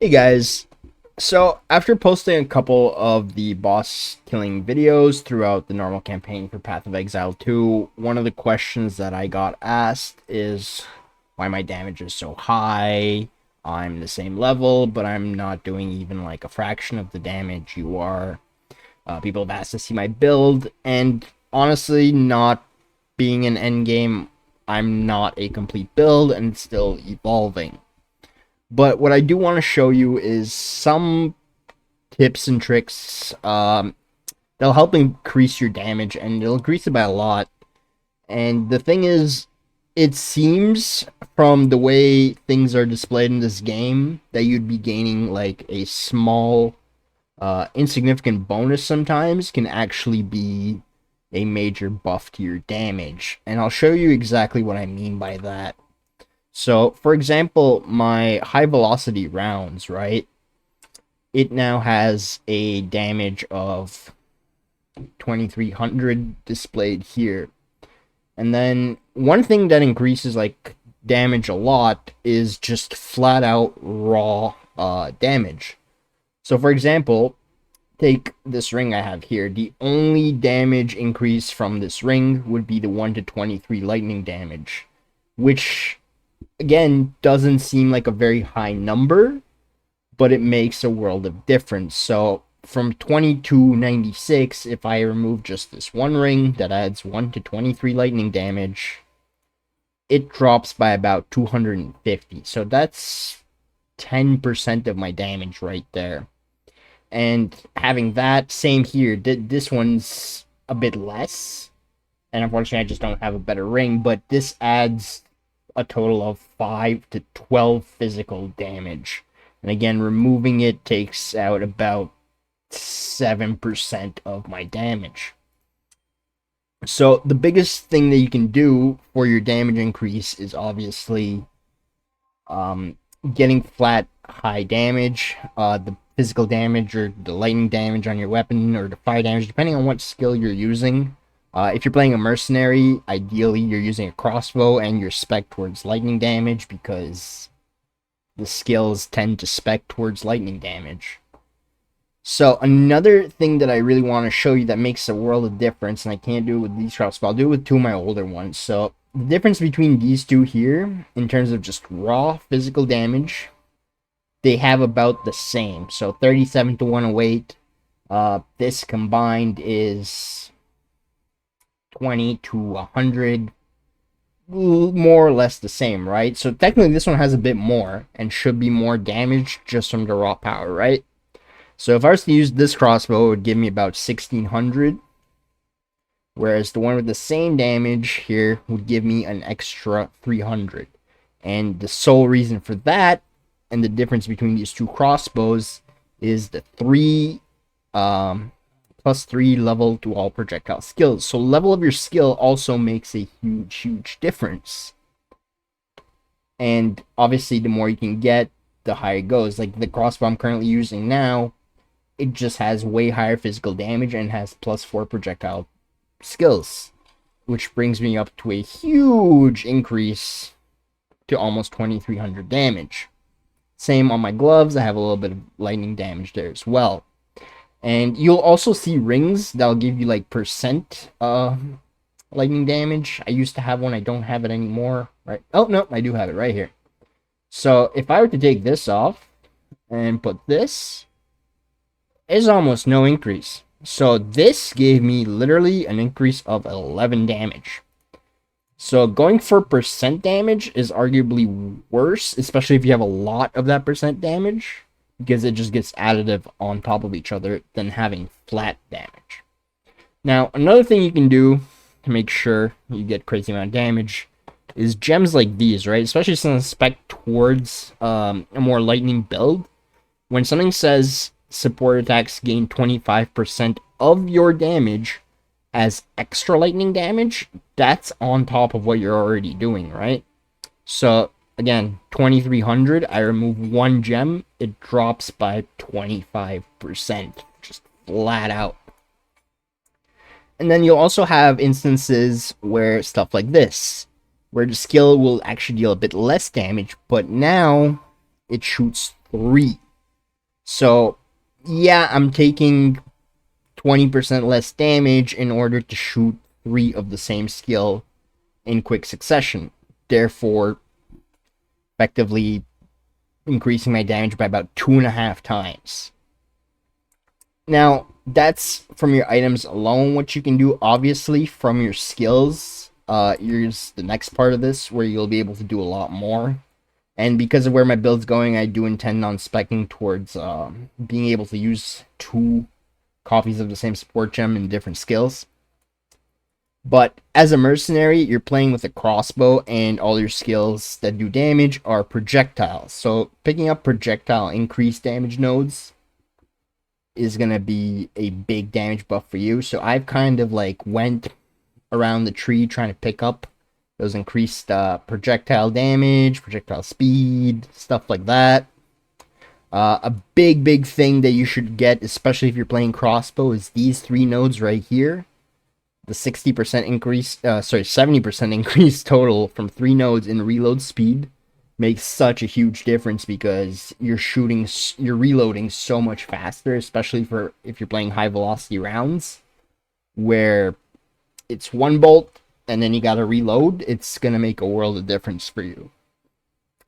Hey guys, so after posting a couple of the boss killing videos throughout the normal campaign for Path of Exile 2, one of the questions that I got asked is why my damage is so high. I'm the same level, but I'm not doing even like a fraction of the damage you are. People have asked to see my build, and honestly, not being an endgame, I'm not a complete build and still evolving. But what I do want to show you is some tips and tricks that'll help increase your damage, and it'll increase it by a lot. And the thing is, it seems from the way things are displayed in this game that you'd be gaining like a small, insignificant bonus sometimes can actually be a major buff to your damage. And I'll show you exactly what I mean by that. So, for example, my high velocity rounds, right? It now has a damage of 2300 displayed here. And then one thing that increases like damage a lot is just flat out raw damage. So for example, take this ring I have here. The only damage increase from this ring would be the 1 to 23 lightning damage, which again doesn't seem like a very high number, but it makes a world of difference. So from 2296, if I remove just this one ring that adds 1 to 23 lightning damage, it drops by about 250. So that's 10% of my damage right there. And having that, same here. This one's a bit less. And unfortunately, I just don't have a better ring. But this adds a total of 5 to 12 physical damage. And again, removing it takes out about 7% of my damage. So the biggest thing that you can do for your damage increase is obviously getting flat high damage, the physical damage or the lightning damage on your weapon or the fire damage, depending on what skill you're using. If you're playing a mercenary, ideally you're using a crossbow and you're spec towards lightning damage because the skills tend to spec towards lightning damage. So another thing that I really want to show you that makes a world of difference, and I can't do it with these crops, but I'll do it with two of my older ones. So the difference between these two here, in terms of just raw physical damage, they have about the same. So 37 to 108. This combined is 20 to 100. More or less the same, right? So technically this one has a bit more and should be more damage just from the raw power, right? So if I was to use this crossbow, it would give me about 1600. Whereas the one with the same damage here would give me an extra 300. And the sole reason for that, and the difference between these two crossbows, is the 3 plus 3 level to all projectile skills. So level of your skill also makes a huge difference. And obviously the more you can get, the higher it goes. Like the crossbow I'm currently using now, it just has way higher physical damage and has plus 4 projectile skills, which brings me up to a huge increase to almost 2300 damage. Same on my gloves, I have a little bit of lightning damage there as well. And you'll also see rings that'll give you like percent lightning damage. I used to have one, I don't have it anymore, right? Oh no, I do have it right here. So if I were to take this off and put this, is almost no increase. So this gave me literally an increase of 11 damage. So going for percent damage is arguably worse, especially if you have a lot of that percent damage, because it just gets additive on top of each other than having flat damage. Now, another thing you can do to make sure you get crazy amount of damage is gems like these, right? Especially since it's spec towards a more lightning build. When something says support attacks gain 25% of your damage as extra lightning damage, that's on top of what you're already doing, right? So again, 2300, I remove one gem, it drops by 25%, just flat out. And then you'll also have instances where stuff like this, where the skill will actually deal a bit less damage, but now it shoots 3. So, yeah, I'm taking 20% less damage in order to shoot 3 of the same skill in quick succession. Therefore, effectively increasing my damage by about 2.5 times. Now, that's from your items alone. What you can do, obviously, from your skills. Here's the next part of this, where you'll be able to do a lot more. And because of where my build's going, I do intend on speccing towards being able to use 2 copies of the same support gem in different skills. But as a mercenary, you're playing with a crossbow, and all your skills that do damage are projectiles. So picking up projectile increased damage nodes is going to be a big damage buff for you. So I've kind of like went around the tree trying to pick up those increased projectile damage, projectile speed, stuff like that. A big thing that you should get, especially if you're playing crossbow, is these 3 nodes right here. The 60% increase, 70% increase total from 3 nodes in reload speed makes such a huge difference, because you're reloading so much faster, especially for if you're playing high velocity rounds, where it's 1 bolt and then you gotta reload. It's gonna make a world of difference for you.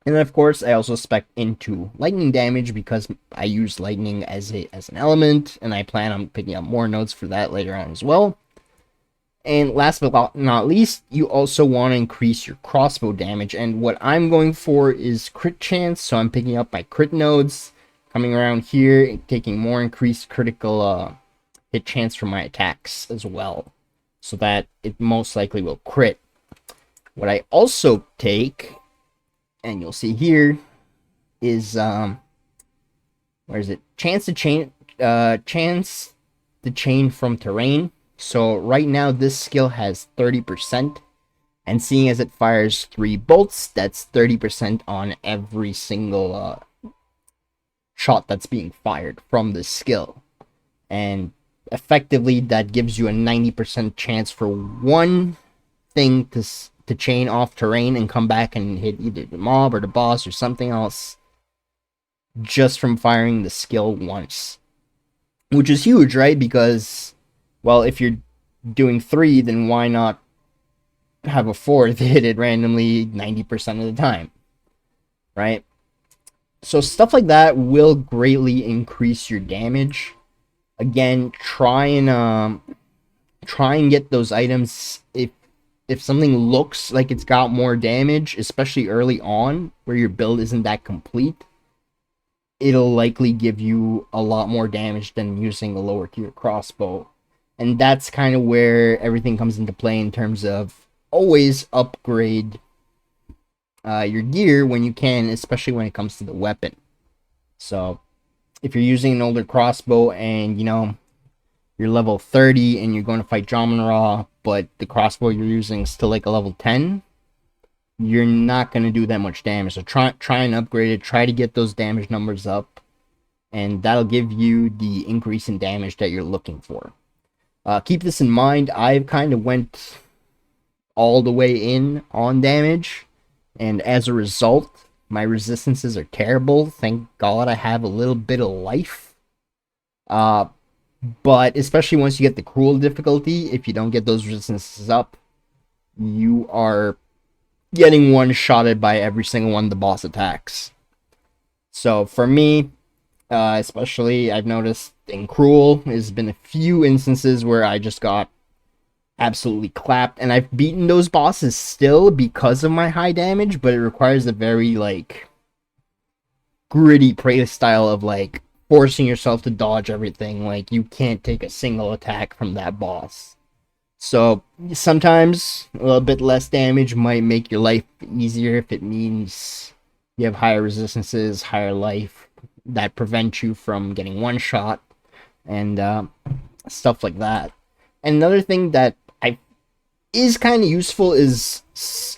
And then, of course, I also spec into lightning damage, because I use lightning as an element, and I plan on picking up more nodes for that later on as well. And last but not least, you also want to increase your crossbow damage. And what I'm going for is crit chance. So I'm picking up my crit nodes, coming around here, taking more increased critical hit chance from my attacks as well, so that it most likely will crit. What I also take, and you'll see here, is where is it? Chance to chain from terrain. So right now this skill has 30%, and seeing as it fires 3 bolts, that's 30% on every single shot that's being fired from this skill. And effectively that gives you a 90% chance for one thing to chain off terrain and come back and hit either the mob or the boss or something else, just from firing the skill once. Which is huge, right? Because, well, if you're doing 3, then why not have a 4th hit it randomly 90% of the time, right? So stuff like that will greatly increase your damage. Again, try and get those items. If something looks like it's got more damage, especially early on where your build isn't that complete, it'll likely give you a lot more damage than using a lower tier crossbow. And that's kind of where everything comes into play in terms of always upgrade your gear when you can, especially when it comes to the weapon. So if you're using an older crossbow and, you know, you're level 30 and you're going to fight Jomon, but the crossbow you're using is still like a level 10, you're not going to do that much damage. So try and upgrade it. Try to get those damage numbers up, and that'll give you the increase in damage that you're looking for. Keep this in mind. I've kind of went all the way in on damage, and as a result, my resistances are terrible. Thank God I have a little bit of life. But especially once you get the cruel difficulty, if you don't get those resistances up, you are getting one-shotted by every single one of the boss attacks. So for me, especially, I've noticed in cruel, there's been a few instances where I just got absolutely clapped, and I've beaten those bosses still because of my high damage, but it requires a very, like, gritty play style of, like, forcing yourself to dodge everything. Like, you can't take a single attack from that boss. So sometimes a little bit less damage might make your life easier if it means you have higher resistances, higher life that prevent you from getting one shot, and stuff like that. And another thing that is kind of useful is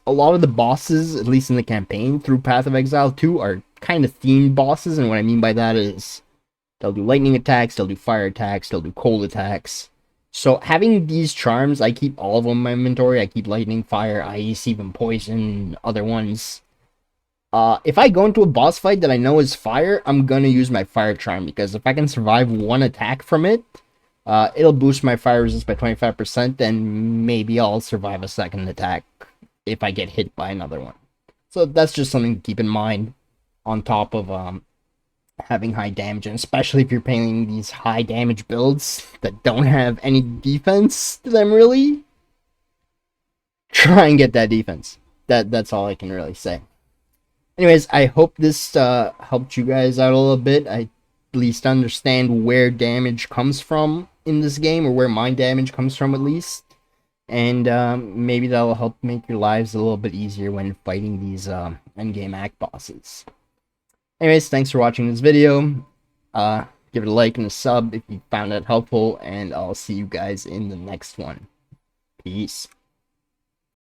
a lot of the bosses, at least in the campaign through Path of Exile 2, are kind of themed bosses. And what I mean by that is they'll do lightning attacks, they'll do fire attacks, they'll do cold attacks. So having these charms, I keep all of them in my inventory. I keep lightning, fire, ice, even poison, other ones. If I go into a boss fight that I know is fire, I'm gonna use my fire charm, because if I can survive one attack from it, it'll boost my fire resist by 25%, and maybe I'll survive a second attack if I get hit by another one. So that's just something to keep in mind, on top of having high damage, and especially if you're playing these high damage builds that don't have any defense to them really. Try and get that defense. That's all I can really say. Anyways, I hope this helped you guys out a little bit. I at least understand where damage comes from in this game, or where my damage comes from at least. And maybe that'll help make your lives a little bit easier when fighting these endgame act bosses. Anyways, thanks for watching this video. Give it a like and a sub if you found it helpful, and I'll see you guys in the next one. Peace.